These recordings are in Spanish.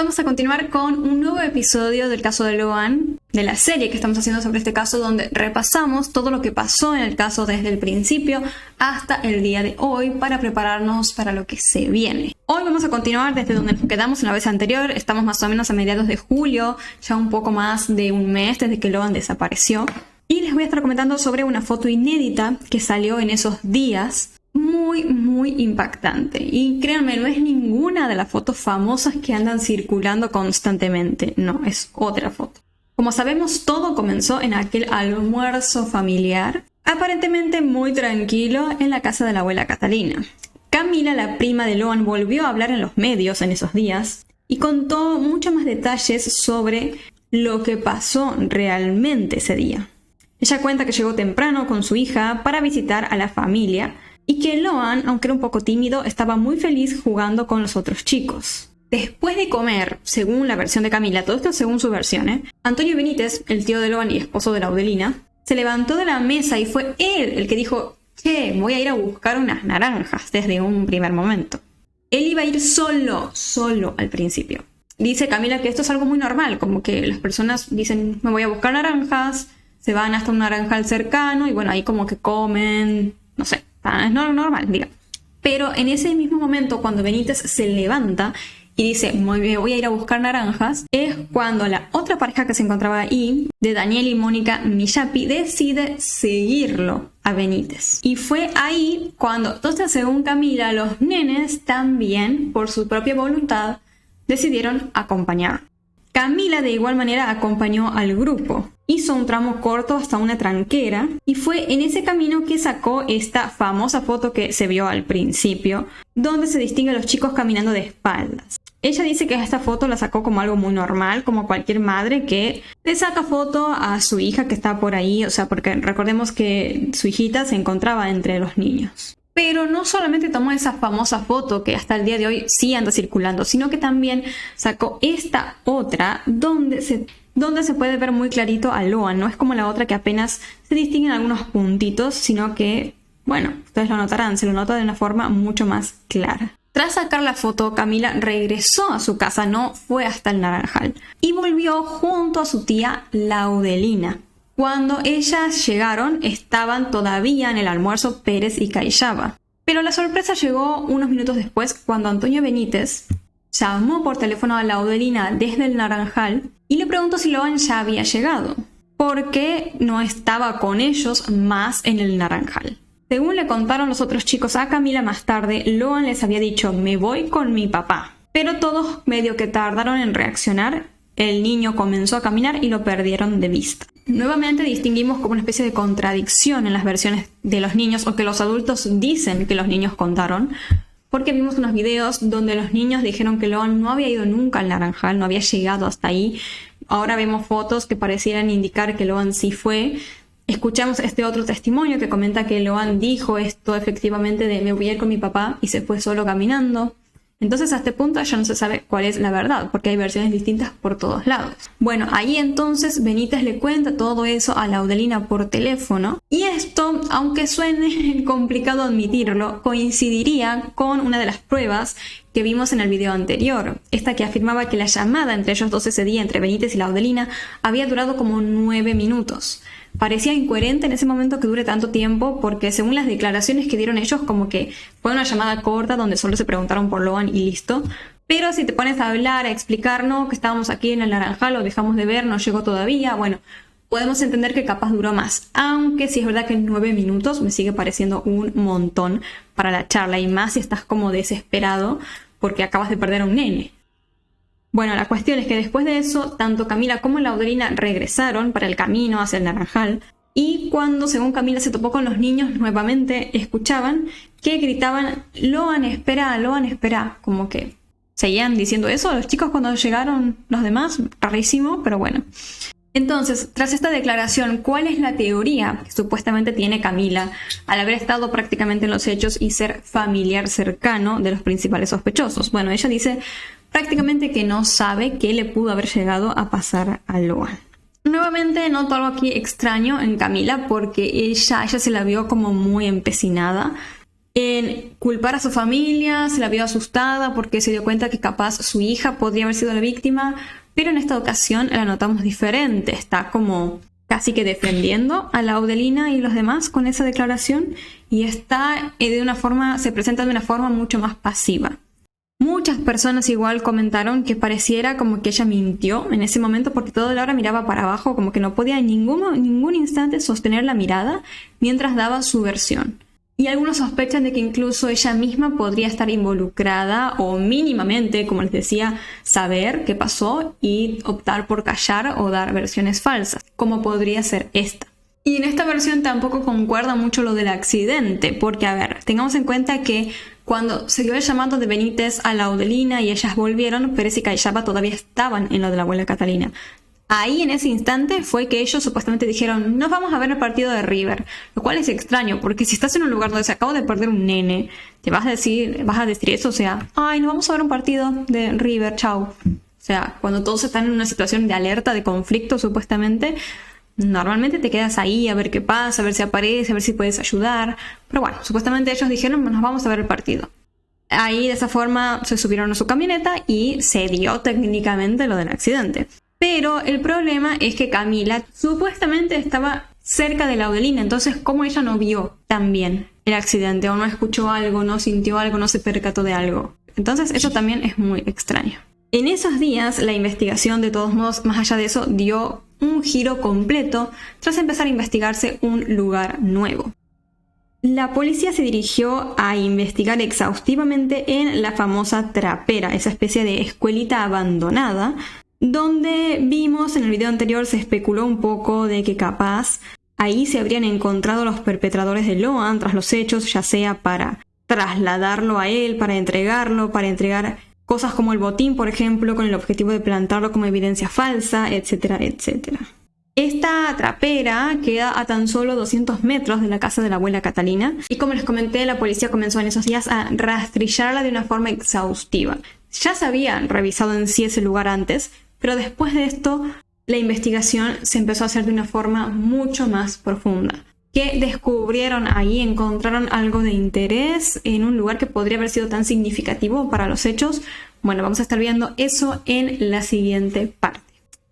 Vamos a continuar con un nuevo episodio del caso de Loan, de la serie que estamos haciendo sobre este caso, donde repasamos todo lo que pasó en el caso desde el principio hasta el día de hoy para prepararnos para lo que se viene. Hoy vamos a continuar desde donde nos quedamos en la vez anterior. Estamos más o menos a mediados de julio, ya un poco más de un mes desde que Loan desapareció. Y les voy a estar comentando sobre una foto inédita que salió en esos días. Muy impactante. Y créanme, no es ninguna de las fotos famosas que andan circulando constantemente. No, es otra foto. Como sabemos, todo comenzó en aquel almuerzo familiar, aparentemente muy tranquilo, en la casa de la abuela Catalina. Camila, la prima de Loan, volvió a hablar en los medios en esos días y contó muchos más detalles sobre lo que pasó realmente ese día. Ella cuenta que llegó temprano con su hija para visitar a la familia y que Loan, aunque era un poco tímido, estaba muy feliz jugando con los otros chicos. Después de comer, según la versión de Camila, todo esto según su versión, Antonio Benítez, el tío de Loan y esposo de Laudelina, se levantó de la mesa y fue él el que dijo: «Che, voy a ir a buscar unas naranjas», desde un primer momento. Él iba a ir solo al principio. Dice Camila que esto es algo muy normal, como que las personas dicen: «Me voy a buscar naranjas», se van hasta un naranjal cercano y bueno, ahí como que comen, no sé. Es normal, digamos. Pero en ese mismo momento, cuando Benítez se levanta y dice: «Me voy a ir a buscar naranjas», es cuando la otra pareja que se encontraba ahí, de Daniel y Mónica Millapi, decide seguirlo a Benítez. Y fue ahí cuando, entonces, según Camila, los nenes también, por su propia voluntad, decidieron acompañar. Camila de igual manera acompañó al grupo. Hizo un tramo corto hasta una tranquera y fue en ese camino que sacó esta famosa foto que se vio al principio, donde se distingue a los chicos caminando de espaldas. Ella dice que esta foto la sacó como algo muy normal, como cualquier madre que le saca foto a su hija que está por ahí, o sea, porque recordemos que su hijita se encontraba entre los niños. Pero no solamente tomó esa famosa foto que hasta el día de hoy sí anda circulando, sino que también sacó esta otra donde se puede ver muy clarito a Loan. No es como la otra que apenas se distinguen algunos puntitos, sino que, bueno, ustedes lo notarán, se lo nota de una forma mucho más clara. Tras sacar la foto, Camila regresó a su casa, no fue hasta el naranjal, y volvió junto a su tía Laudelina. Cuando ellas llegaron, estaban todavía en el almuerzo Pérez y Cayllaba. Pero la sorpresa llegó unos minutos después, cuando Antonio Benítez llamó por teléfono a Laudelina desde el naranjal y le preguntó si Loan ya había llegado, porque no estaba con ellos más en el naranjal. Según le contaron los otros chicos a Camila más tarde, Loan les había dicho: «Me voy con mi papá». Pero todos medio que tardaron en reaccionar. El niño comenzó a caminar y lo perdieron de vista. Nuevamente distinguimos como una especie de contradicción en las versiones de los niños, o que los adultos dicen que los niños contaron, porque vimos unos videos donde los niños dijeron que Loan no había ido nunca al naranjal, no había llegado hasta ahí. Ahora vemos fotos que parecieran indicar que Loan sí fue. Escuchamos este otro testimonio que comenta que Loan dijo esto efectivamente de «me voy a ir con mi papá» y se fue solo caminando. Entonces a este punto ya no se sabe cuál es la verdad, porque hay versiones distintas por todos lados. Bueno, ahí entonces Benítez le cuenta todo eso a Laudelina por teléfono, y esto, aunque suene complicado admitirlo, coincidiría con una de las pruebas que vimos en el video anterior, esta que afirmaba que la llamada entre ellos dos ese día, entre Benítez y Laudelina, había durado como 9 minutos. Parecía incoherente en ese momento que dure tanto tiempo, porque según las declaraciones que dieron ellos, como que fue una llamada corta donde solo se preguntaron por Loan y listo. Pero si te pones a hablar, a explicarnos que estábamos aquí en el naranjal, lo dejamos de ver, no llegó todavía, bueno, podemos entender que capaz duró más. Aunque sí es verdad que 9 minutos me sigue pareciendo un montón para la charla, y más si estás como desesperado porque acabas de perder a un nene. Bueno, la cuestión es que después de eso, tanto Camila como Laudelina regresaron para el camino hacia el naranjal, y cuando, según Camila, se topó con los niños nuevamente, escuchaban que gritaban Loan espera, como que seguían diciendo eso los chicos cuando llegaron los demás. Rarísimo, pero bueno. Entonces, tras esta declaración, ¿cuál es la teoría que supuestamente tiene Camila al haber estado prácticamente en los hechos y ser familiar cercano de los principales sospechosos? Bueno, ella dice prácticamente que no sabe qué le pudo haber llegado a pasar a Loan. Nuevamente noto algo aquí extraño en Camila, porque ella se la vio como muy empecinada. en culpar a su familia, se la vio asustada porque se dio cuenta que capaz su hija podría haber sido la víctima, pero en esta ocasión la notamos diferente, está como casi que defendiendo a la Audelina y los demás con esa declaración y está se presenta de una forma mucho más pasiva. Muchas personas igual comentaron que pareciera como que ella mintió en ese momento porque toda la hora miraba para abajo, como que no podía en ningún instante sostener la mirada mientras daba su versión. Y algunos sospechan de que incluso ella misma podría estar involucrada o mínimamente, como les decía, saber qué pasó y optar por callar o dar versiones falsas, como podría ser esta. Y en esta versión tampoco concuerda mucho lo del accidente, porque a ver, tengamos en cuenta que cuando se dio el llamado de Benítez a la Audelina y ellas volvieron, Pérez y Callaba todavía estaban en lo de la abuela Catalina. Ahí en ese instante fue que ellos supuestamente dijeron, nos vamos a ver el partido de River, lo cual es extraño, porque si estás en un lugar donde se acaba de perder un nene, vas a decir eso, o sea, ay, nos vamos a ver un partido de River, chau. O sea, cuando todos están en una situación de alerta, de conflicto supuestamente, normalmente te quedas ahí a ver qué pasa, a ver si aparece, a ver si puedes ayudar, pero bueno, supuestamente ellos dijeron, nos vamos a ver el partido. Ahí de esa forma se subieron a su camioneta y se dio técnicamente lo del accidente. Pero el problema es que Camila supuestamente estaba cerca de la Audelina, entonces ¿cómo ella no vio también el accidente? O no escuchó algo, no sintió algo, no se percató de algo. Entonces eso también es muy extraño. En esos días la investigación, de todos modos, más allá de eso, dio un giro completo tras empezar a investigarse un lugar nuevo. La policía se dirigió a investigar exhaustivamente en la famosa Trapera, esa especie de escuelita abandonada, donde vimos en el video anterior se especuló un poco de que capaz ahí se habrían encontrado los perpetradores de Loan tras los hechos, ya sea para trasladarlo a él, para entregarlo, para entregar cosas como el botín, por ejemplo, con el objetivo de plantarlo como evidencia falsa, etcétera, etcétera. Esta trapera queda a tan solo 200 metros de la casa de la abuela Catalina y como les comenté, la policía comenzó en esos días a rastrillarla de una forma exhaustiva. Ya se habían revisado en sí ese lugar antes, pero después de esto la investigación se empezó a hacer de una forma mucho más profunda. ¿Qué descubrieron ahí? Encontraron algo de interés en un lugar que podría haber sido tan significativo para los hechos. Bueno, vamos a estar viendo eso en la siguiente parte.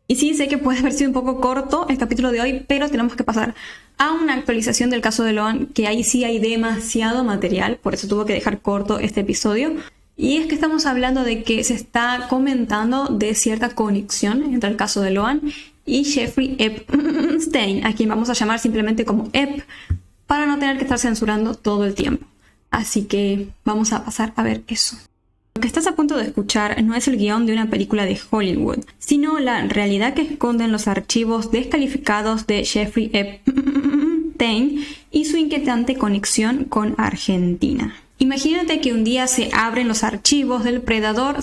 Y sí, sé que puede haber sido un poco corto el capítulo de hoy, pero tenemos que pasar a una actualización del caso de Loan, que ahí sí hay demasiado material, por eso tuve que dejar corto este episodio. Y es que estamos hablando de que se está comentando de cierta conexión entre el caso de Loan y Jeffrey Epstein, a quien vamos a llamar simplemente como Ep, para no tener que estar censurando todo el tiempo. Así que vamos a pasar a ver eso. Lo que estás a punto de escuchar no es el guión de una película de Hollywood, sino la realidad que esconden los archivos descalificados de Jeffrey Epstein y su inquietante conexión con Argentina. Imagínate que un día se abren los archivos del predador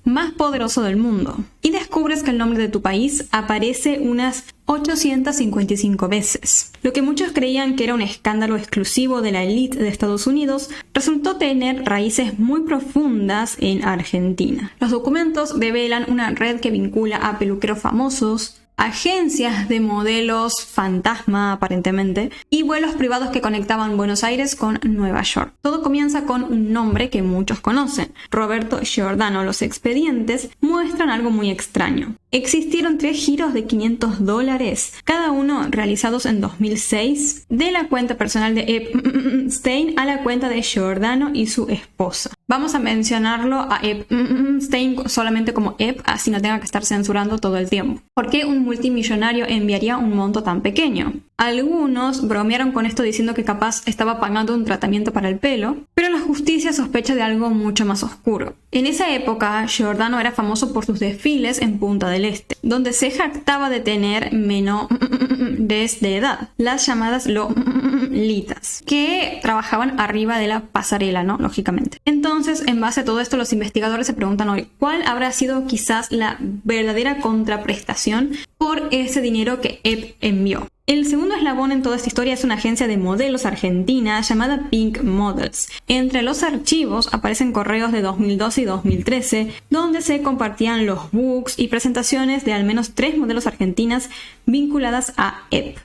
más poderoso del mundo y descubres que el nombre de tu país aparece unas 855 veces. Lo que muchos creían que era un escándalo exclusivo de la élite de Estados Unidos resultó tener raíces muy profundas en Argentina. Los documentos revelan una red que vincula a peluqueros famosos, agencias de modelos fantasma aparentemente y vuelos privados que conectaban Buenos Aires con Nueva York. Todo comienza con un nombre que muchos conocen, Roberto Giordano. Los expedientes muestran algo muy extraño. Existieron 3 giros de $500, cada uno realizados en 2006, de la cuenta personal de Epstein a la cuenta de Giordano y su esposa. Vamos a mencionarlo a Epstein solamente como Ep, así no tenga que estar censurando todo el tiempo. ¿Por qué un multimillonario enviaría un monto tan pequeño? Algunos bromearon con esto diciendo que capaz estaba pagando un tratamiento para el pelo, pero la justicia sospecha de algo mucho más oscuro. En esa época, Giordano era famoso por sus desfiles en Punta del Este, donde se jactaba de tener menores de edad, las llamadas lolitas, que trabajaban arriba de la pasarela, ¿no? Lógicamente. Entonces, en base a todo esto, los investigadores se preguntan hoy, ¿cuál habrá sido quizás la verdadera contraprestación por ese dinero que Ep envió? El segundo eslabón en toda esta historia es una agencia de modelos argentina llamada Pink Models. Entre los archivos aparecen correos de 2012 y 2013, donde se compartían los books y presentaciones de al menos 3 modelos argentinas vinculadas a Ep.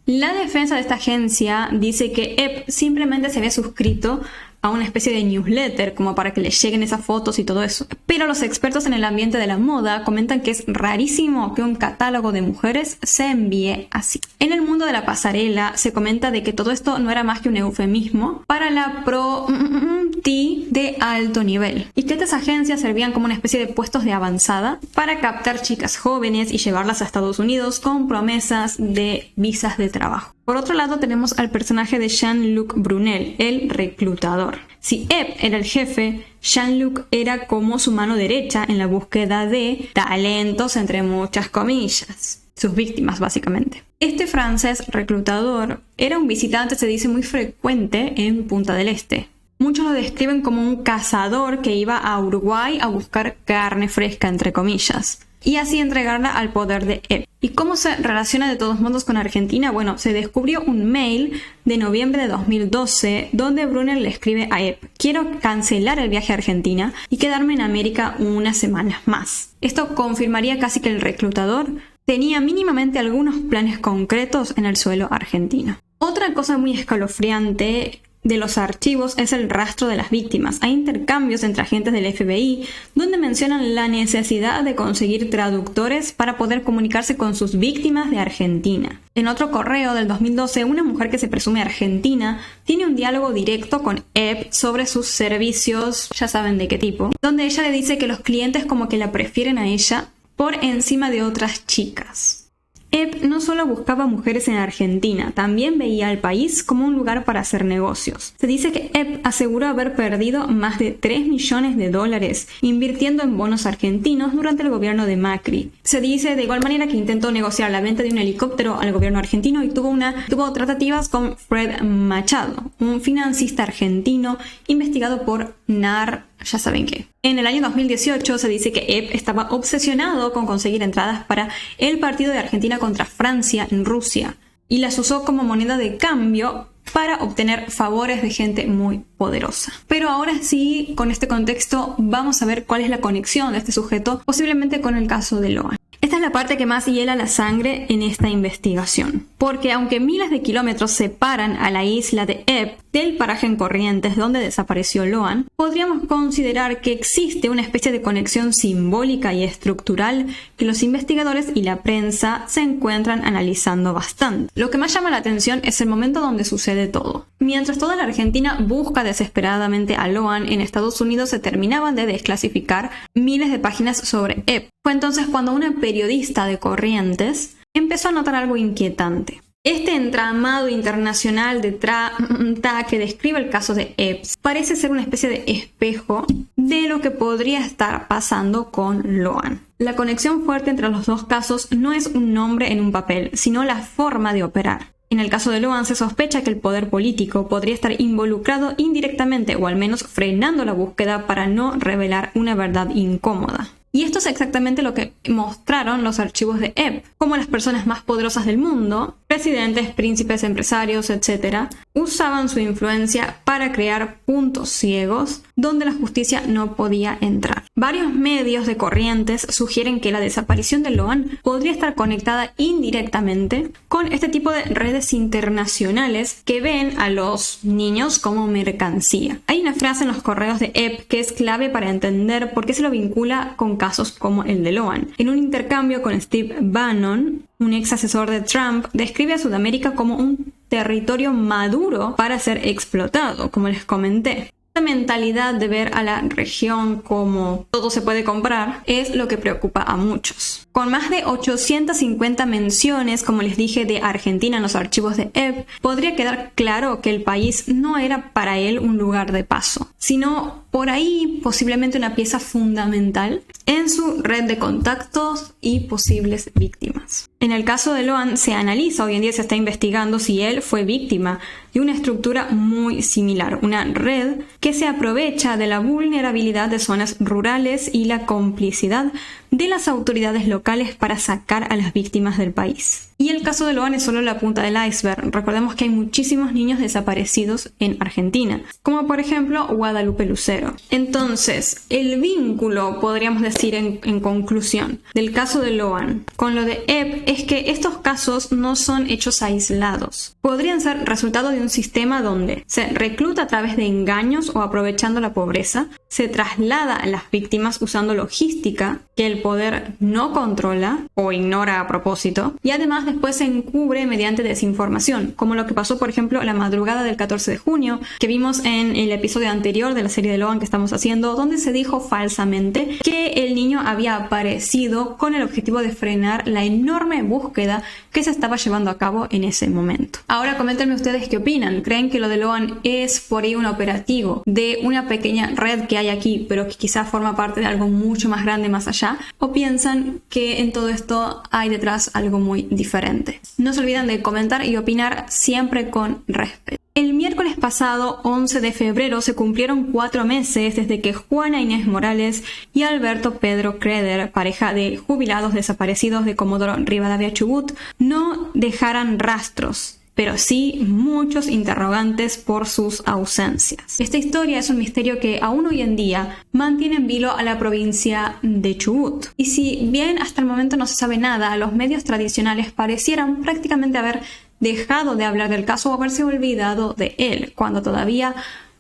La defensa de esta agencia dice que Epp simplemente se había suscrito a una especie de newsletter como para que le lleguen esas fotos y todo eso. Pero los expertos en el ambiente de la moda comentan que es rarísimo que un catálogo de mujeres se envíe así. En el mundo de la pasarela se comenta de que todo esto no era más que un eufemismo para la de alto nivel y que estas agencias servían como una especie de puestos de avanzada para captar chicas jóvenes y llevarlas a Estados Unidos con promesas de visas de trabajo. Por otro lado tenemos al personaje de Jean-Luc Brunel, el reclutador. Si Epp era el jefe, Jean-Luc era como su mano derecha en la búsqueda de talentos entre muchas comillas. Sus víctimas, básicamente. Este francés reclutador era un visitante, se dice, muy frecuente en Punta del Este. Muchos lo describen como un cazador que iba a Uruguay a buscar carne fresca, entre comillas, y así entregarla al poder de Epp. ¿Y cómo se relaciona de todos modos con Argentina? Bueno, se descubrió un mail de noviembre de 2012 donde Brunel le escribe a Epp: quiero cancelar el viaje a Argentina y quedarme en América unas semanas más. Esto confirmaría casi que el reclutador tenía mínimamente algunos planes concretos en el suelo argentino. Otra cosa muy escalofriante de los archivos es el rastro de las víctimas. Hay intercambios entre agentes del FBI donde mencionan la necesidad de conseguir traductores para poder comunicarse con sus víctimas de Argentina. En otro correo del 2012, una mujer que se presume argentina tiene un diálogo directo con Epp sobre sus servicios, ya saben de qué tipo, donde ella le dice que los clientes como que la prefieren a ella por encima de otras chicas. Epp no solo buscaba mujeres en Argentina, también veía al país como un lugar para hacer negocios. Se dice que Epp aseguró haber perdido más de $3 millones invirtiendo en bonos argentinos durante el gobierno de Macri. Se dice de igual manera que intentó negociar la venta de un helicóptero al gobierno argentino y tuvo tratativas con Fred Machado, un financista argentino investigado por ya saben qué. En el año 2018 se dice que Epp estaba obsesionado con conseguir entradas para el partido de Argentina contra Francia en Rusia y las usó como moneda de cambio para obtener favores de gente muy poderosa. Pero ahora sí, con este contexto, vamos a ver cuál es la conexión de este sujeto posiblemente con el caso de Loan. Esta es la parte que más hiela la sangre en esta investigación, porque aunque miles de kilómetros separan a la isla de Epp del paraje en Corrientes donde desapareció Loan, podríamos considerar que existe una especie de conexión simbólica y estructural que los investigadores y la prensa se encuentran analizando bastante. Lo que más llama la atención es el momento donde sucede todo. Mientras toda la Argentina busca desesperadamente a Loan, en Estados Unidos se terminaban de desclasificar miles de páginas sobre Epp. Fue entonces cuando una periodista de Corrientes empezó a notar algo inquietante. Este entramado internacional de trata que describe el caso de Epp parece ser una especie de espejo de lo que podría estar pasando con Loan. La conexión fuerte entre los dos casos no es un nombre en un papel, sino la forma de operar. En el caso de Loan se sospecha que el poder político podría estar involucrado indirectamente o al menos frenando la búsqueda para no revelar una verdad incómoda. Y esto es exactamente lo que mostraron los archivos de Epp, como las personas más poderosas del mundo, presidentes, príncipes, empresarios, etc., usaban su influencia para crear puntos ciegos donde la justicia no podía entrar. Varios medios de Corrientes sugieren que la desaparición de Loan podría estar conectada indirectamente con este tipo de redes internacionales que ven a los niños como mercancía. Hay una frase en los correos de Epp que es clave para entender por qué se lo vincula con casos como el de Loan. En un intercambio con Steve Bannon, un ex asesor de Trump, describe a Sudamérica como un territorio maduro para ser explotado, como les comenté. Esta mentalidad de ver a la región como todo se puede comprar es lo que preocupa a muchos. Con más de 850 menciones, como les dije, de Argentina en los archivos de Epp, podría quedar claro que el país no era para él un lugar de paso, sino por ahí posiblemente una pieza fundamental en su red de contactos y posibles víctimas. En el caso de Loan se analiza, hoy en día se está investigando si él fue víctima de una estructura muy similar, una red que se aprovecha de la vulnerabilidad de zonas rurales y la complicidad de las autoridades locales para sacar a las víctimas del país. Y el caso de Loan es solo la punta del iceberg. Recordemos que hay muchísimos niños desaparecidos en Argentina, como por ejemplo Guadalupe Lucero. Entonces, el vínculo, podríamos decir en conclusión, del caso de Loan con lo de Epp es que estos casos no son hechos aislados. Podrían ser resultado de un sistema donde se recluta a través de engaños o aprovechando la pobreza, se traslada a las víctimas usando logística que el poder no controla o ignora a propósito, y además después se encubre mediante desinformación, como lo que pasó por ejemplo la madrugada del 14 de junio, que vimos en el episodio anterior de la serie de Loan que estamos haciendo, donde se dijo falsamente que el niño había aparecido con el objetivo de frenar la enorme búsqueda que se estaba llevando a cabo en ese momento. Ahora coméntenme ustedes qué opinan. ¿Creen que lo de Loan es por ahí un operativo de una pequeña red que hay aquí, pero que quizás forma parte de algo mucho más grande más allá? ¿O piensan que en todo esto hay detrás algo muy diferente? No se olviden de comentar y opinar siempre con respeto. El miércoles pasado, 11 de febrero, se cumplieron 4 meses desde que Juana Inés Morales y Alberto Pedro Creder, pareja de jubilados desaparecidos de Comodoro Rivadavia Chubut, no dejaran rastros, pero sí muchos interrogantes por sus ausencias. Esta historia es un misterio que aún hoy en día mantiene en vilo a la provincia de Chubut. Y si bien hasta el momento no se sabe nada, los medios tradicionales parecieran prácticamente haber dejado de hablar del caso o haberse olvidado de él, cuando todavía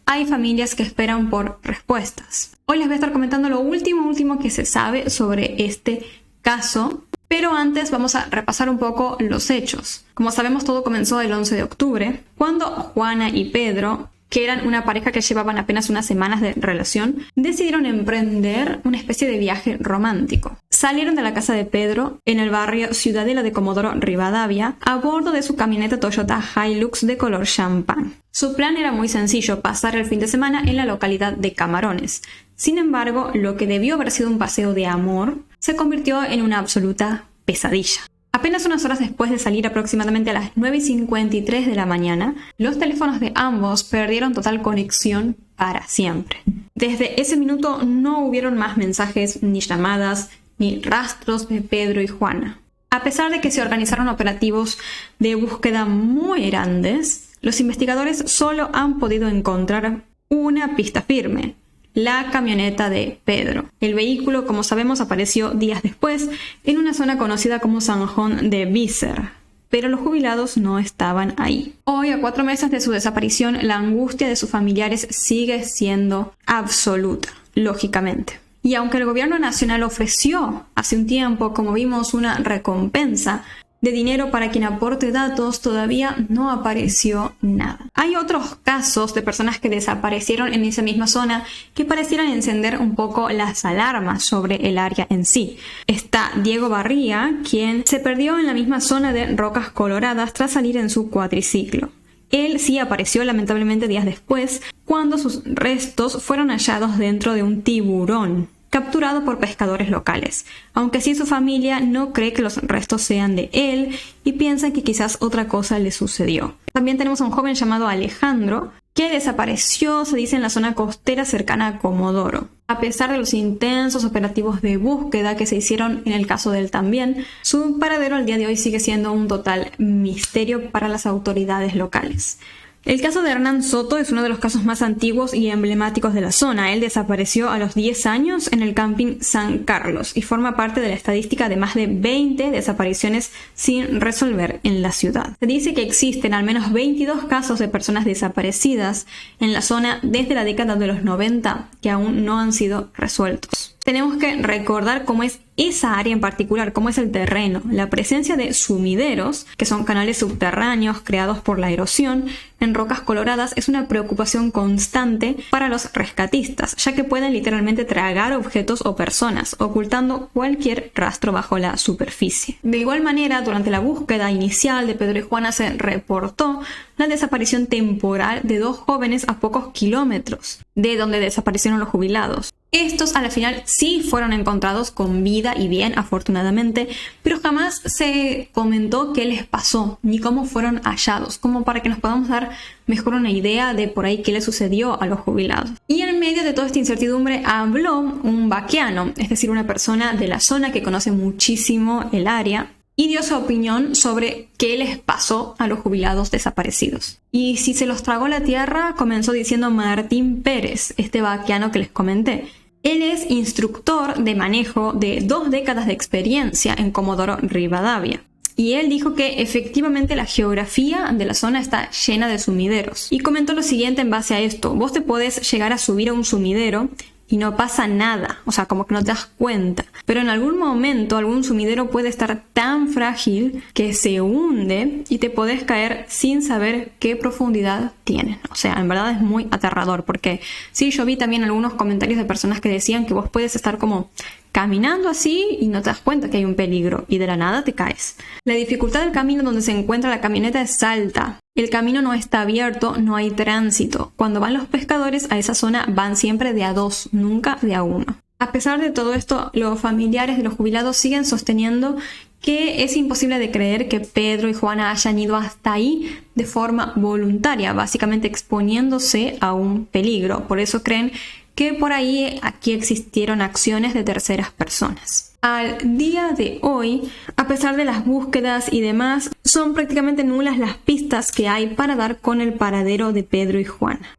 hay familias que esperan por respuestas. Hoy les voy a estar comentando lo último que se sabe sobre este caso, pero antes vamos a repasar un poco los hechos. Como sabemos, todo comenzó el 11 de octubre, cuando Juana y Pedro, que eran una pareja que llevaban apenas unas semanas de relación, decidieron emprender una especie de viaje romántico. Salieron de la casa de Pedro, en el barrio Ciudadela de Comodoro Rivadavia, a bordo de su camioneta Toyota Hilux de color champán. Su plan era muy sencillo, pasar el fin de semana en la localidad de Camarones. Sin embargo, lo que debió haber sido un paseo de amor, se convirtió en una absoluta pesadilla. Apenas unas horas después de salir, aproximadamente a las 9:53 de la mañana, los teléfonos de ambos perdieron total conexión para siempre. Desde ese minuto no hubieron más mensajes, ni llamadas, ni rastros de Pedro y Juana. A pesar de que se organizaron operativos de búsqueda muy grandes, los investigadores solo han podido encontrar una pista firme: la camioneta de Pedro. El vehículo, como sabemos, apareció días después en una zona conocida como Sanjón de Vícer, pero los jubilados no estaban ahí. Hoy, a 4 meses de su desaparición, la angustia de sus familiares sigue siendo absoluta, lógicamente. Y aunque el gobierno nacional ofreció hace un tiempo, como vimos, una recompensa de dinero para quien aporte datos, todavía no apareció nada. Hay otros casos de personas que desaparecieron en esa misma zona que parecieran encender un poco las alarmas sobre el área en sí. Está Diego Barría, quien se perdió en la misma zona de Rocas Coloradas tras salir en su cuatriciclo. Él sí apareció lamentablemente días después, cuando sus restos fueron hallados dentro de un tiburón capturado por pescadores locales, aunque sí su familia no cree que los restos sean de él y piensan que quizás otra cosa le sucedió. También tenemos a un joven llamado Alejandro que desapareció, se dice, en la zona costera cercana a Comodoro. A pesar de los intensos operativos de búsqueda que se hicieron en el caso de él también, su paradero al día de hoy sigue siendo un total misterio para las autoridades locales. El caso de Hernán Soto es uno de los casos más antiguos y emblemáticos de la zona. Él desapareció a los 10 años en el camping San Carlos y forma parte de la estadística de más de 20 desapariciones sin resolver en la ciudad. Se dice que existen al menos 22 casos de personas desaparecidas en la zona desde la década de los 90 que aún no han sido resueltos. Tenemos que recordar cómo es esa área en particular, cómo es el terreno. La presencia de sumideros, que son canales subterráneos creados por la erosión, en Rocas Coloradas es una preocupación constante para los rescatistas, ya que pueden literalmente tragar objetos o personas, ocultando cualquier rastro bajo la superficie. De igual manera, durante la búsqueda inicial de Pedro y Juana se reportó la desaparición temporal de 2 jóvenes a pocos kilómetros de donde desaparecieron los jubilados. Estos a la final sí fueron encontrados con vida y bien, afortunadamente, pero jamás se comentó qué les pasó ni cómo fueron hallados, como para que nos podamos dar mejor una idea de por ahí qué le sucedió a los jubilados. Y en medio de toda esta incertidumbre habló un vaqueano, es decir, una persona de la zona que conoce muchísimo el área, y dio su opinión sobre qué les pasó a los jubilados desaparecidos. Y si se los tragó la tierra, comenzó diciendo Martín Pérez, este vaquiano que les comenté. Él es instructor de manejo de 2 décadas de experiencia en Comodoro Rivadavia. Y él dijo que efectivamente la geografía de la zona está llena de sumideros. Y comentó lo siguiente en base a esto. Vos te podés llegar a subir a un sumidero y no pasa nada, o sea, como que no te das cuenta. Pero en algún momento algún sumidero puede estar tan frágil que se hunde y te podés caer sin saber qué profundidad tienen. O sea, en verdad es muy aterrador porque sí, yo vi también algunos comentarios de personas que decían que vos puedes estar como caminando así y no te das cuenta que hay un peligro y de la nada te caes. La dificultad del camino donde se encuentra la camioneta es alta. El camino no está abierto, no hay tránsito. Cuando van los pescadores a esa zona van siempre de a 2, nunca de a 1. A pesar de todo esto, los familiares de los jubilados siguen sosteniendo que es imposible de creer que Pedro y Juana hayan ido hasta ahí de forma voluntaria, básicamente exponiéndose a un peligro. Por eso creen que por ahí aquí existieron acciones de terceras personas. Al día de hoy, a pesar de las búsquedas y demás, son prácticamente nulas las pistas que hay para dar con el paradero de Pedro y Juana.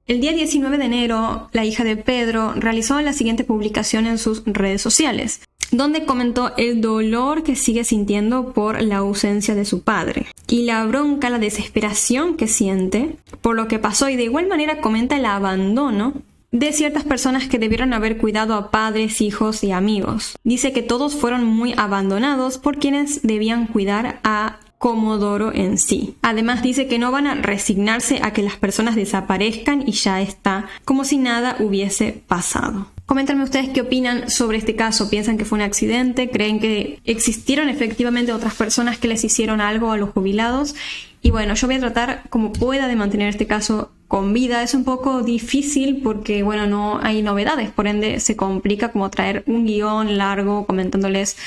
El día 19 de enero, la hija de Pedro realizó la siguiente publicación en sus redes sociales, donde comentó el dolor que sigue sintiendo por la ausencia de su padre y la bronca, la desesperación que siente por lo que pasó, y de igual manera comenta el abandono de ciertas personas que debieron haber cuidado a padres, hijos y amigos. Dice que todos fueron muy abandonados por quienes debían cuidar a Comodoro en sí. Además dice que no van a resignarse a que las personas desaparezcan y ya está, como si nada hubiese pasado. Coméntenme ustedes qué opinan sobre este caso. ¿Piensan que fue un accidente? ¿Creen que existieron efectivamente otras personas que les hicieron algo a los jubilados? Y bueno, yo voy a tratar como pueda de mantener este caso con vida. Es un poco difícil porque, bueno, no hay novedades, por ende se complica como traer un guión largo comentándoles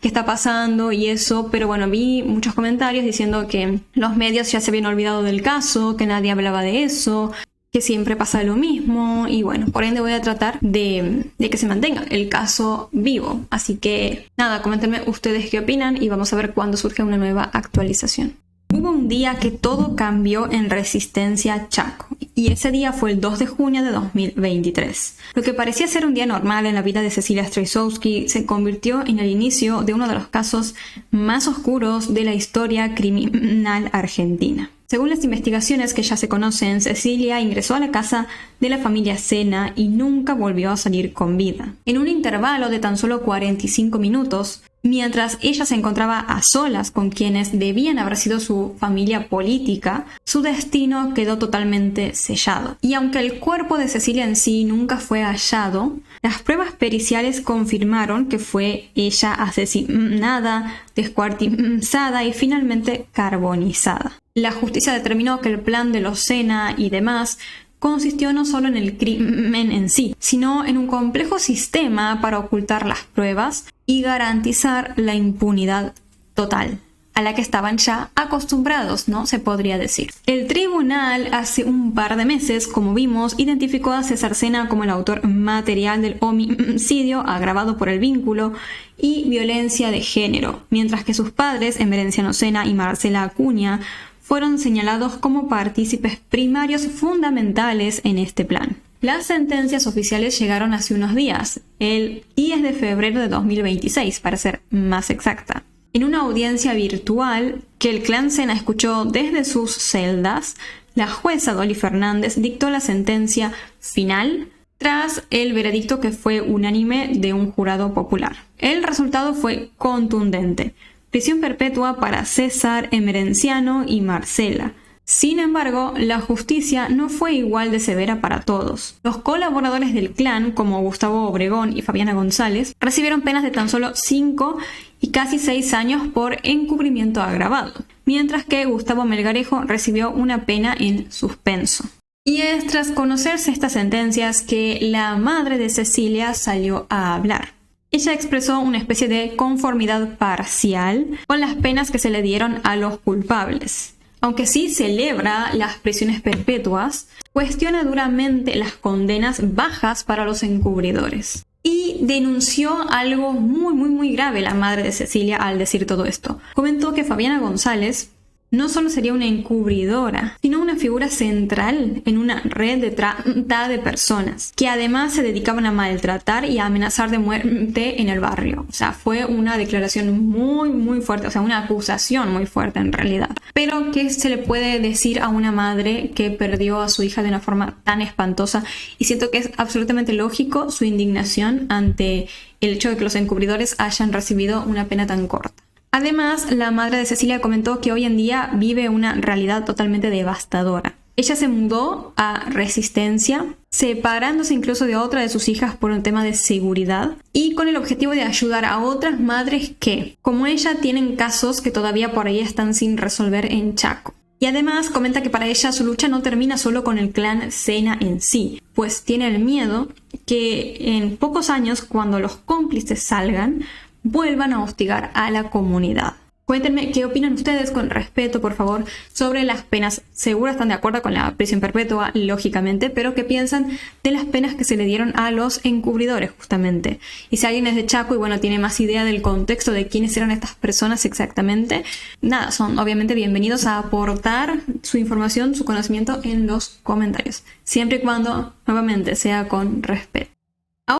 qué está pasando y eso, pero bueno, vi muchos comentarios diciendo que los medios ya se habían olvidado del caso, que nadie hablaba de eso, que siempre pasa lo mismo, y bueno, por ende voy a tratar de que se mantenga el caso vivo. Así que nada, coméntenme ustedes qué opinan y vamos a ver cuándo surge una nueva actualización. Hubo un día que todo cambió en Resistencia Chaco, y ese día fue el 2 de junio de 2023. Lo que parecía ser un día normal en la vida de Cecilia Strazowski se convirtió en el inicio de uno de los casos más oscuros de la historia criminal argentina. Según las investigaciones que ya se conocen, Cecilia ingresó a la casa de la familia Sena y nunca volvió a salir con vida. En un intervalo de tan solo 45 minutos, mientras ella se encontraba a solas con quienes debían haber sido su familia política, su destino quedó totalmente sellado. Y aunque el cuerpo de Cecilia en sí nunca fue hallado, las pruebas periciales confirmaron que fue ella asesinada, descuartizada y finalmente carbonizada. La justicia determinó que el plan de los Sena y demás consistió no solo en el crimen en sí, sino en un complejo sistema para ocultar las pruebas y garantizar la impunidad total, a la que estaban ya acostumbrados, ¿no? Se podría decir. El tribunal hace un par de meses, como vimos, identificó a César Sena como el autor material del homicidio agravado por el vínculo y violencia de género, mientras que sus padres, Emerenciano Sena y Marcela Acuña, fueron señalados como partícipes primarios fundamentales en este plan. Las sentencias oficiales llegaron hace unos días, el 10 de febrero de 2026, para ser más exacta. En una audiencia virtual que el clan Sena escuchó desde sus celdas, la jueza Dolly Fernández dictó la sentencia final tras el veredicto que fue unánime de un jurado popular. El resultado fue contundente: prisión perpetua para César, Emerenciano y Marcela. Sin embargo, la justicia no fue igual de severa para todos. Los colaboradores del clan, como Gustavo Obregón y Fabiana González, recibieron penas de tan solo 5 y casi 6 años por encubrimiento agravado, mientras que Gustavo Melgarejo recibió una pena en suspenso. Y es tras conocerse estas sentencias que la madre de Cecilia salió a hablar. Ella expresó una especie de conformidad parcial con las penas que se le dieron a los culpables. Aunque sí celebra las prisiones perpetuas, cuestiona duramente las condenas bajas para los encubridores. Y denunció algo muy grave la madre de Cecilia al decir todo esto. Comentó que Fabiana González no solo sería una encubridora, sino una figura central en una red de trata de personas, que además se dedicaban a maltratar y a amenazar de muerte en el barrio. O sea, fue una declaración muy fuerte, o sea, una acusación muy fuerte en realidad. Pero, ¿qué se le puede decir a una madre que perdió a su hija de una forma tan espantosa? Y siento que es absolutamente lógico su indignación ante el hecho de que los encubridores hayan recibido una pena tan corta. Además, la madre de Cecilia comentó que hoy en día vive una realidad totalmente devastadora. Ella se mudó a Resistencia, separándose incluso de otra de sus hijas por un tema de seguridad y con el objetivo de ayudar a otras madres que, como ella, tienen casos que todavía por ahí están sin resolver en Chaco. Y además comenta que para ella su lucha no termina solo con el clan Sena en sí, pues tiene el miedo que en pocos años, cuando los cómplices salgan, vuelvan a hostigar a la comunidad. Cuéntenme qué opinan ustedes, con respeto, por favor, sobre las penas. Seguro están de acuerdo con la prisión perpetua, lógicamente, pero qué piensan de las penas que se le dieron a los encubridores, justamente. Y si alguien es de Chaco y bueno, tiene más idea del contexto de quiénes eran estas personas exactamente, nada, son obviamente bienvenidos a aportar su información, su conocimiento en los comentarios. Siempre y cuando, nuevamente, sea con respeto.